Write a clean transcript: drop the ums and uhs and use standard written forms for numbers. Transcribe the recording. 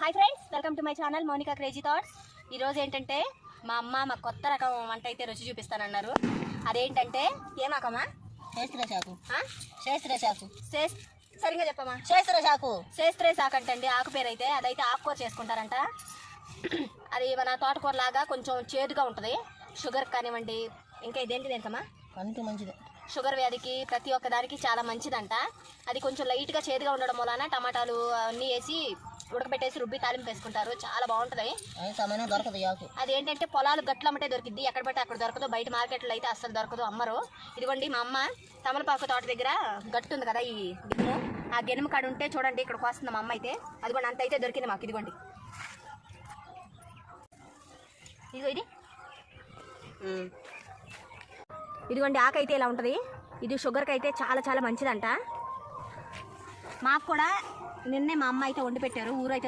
Hi friends, welcome to my channel Mounika crazy thoughts. ఈరోజు ఏంటంటే మా అమ్మ మాకు కొత్త రకం వంట అయితే రుచి చూపిస్తానన్నారు. అదేంటంటే ఏమాకమ్మా? శాకు. సరిగ్గా చెప్పమ్మా. శాస్త్రే శాకు అంటండి. ఆకు పేరు అయితే అదైతే ఆకుకూర చేసుకుంటారంట. అది మన తోటకూర లాగా కొంచెం చేదుగా ఉంటుంది. షుగర్ కానివ్వండి, ఇంకా ఇదేంటిదేంటమ్మా, అంతే మంచిది. షుగర్ వ్యాధికి ప్రతి ఒక్క దానికి చాలా మంచిదంట. అది కొంచెం లైట్గా చేదుగా ఉండడం వలన టమాటాలు అన్నీ వేసి ఉడకబెట్టేసి రుబ్బి తాలింపు వేసుకుంటారు. చాలా బాగుంటుంది. అది ఏంటంటే పొలాలు గట్లమ్మటే దొరికిద్ది, ఎక్కడ పడితే అక్కడ దొరకదు. బయట మార్కెట్లో అయితే అస్సలు దొరకదు, అమ్మరు. ఇదిగోండి మా అమ్మ తమలపాకు తోట దగ్గర గట్టు ఉంది కదా, ఈ గిన్నె, ఆ గిన్నె కాడ ఉంటే చూడండి ఇక్కడికి వస్తుంది మా అమ్మ అయితే. అదిగోండి అంత అయితే దొరికింది మాకు. ఇదిగోండి ఇదిగోండి ఆకు అయితే ఇలా ఉంటుంది. ఇది షుగర్కి అయితే చాలా చాలా మంచిదంట. మాకు కూడా నిన్నే మా అమ్మ అయితే వండి పెట్టారు. ఊరైతే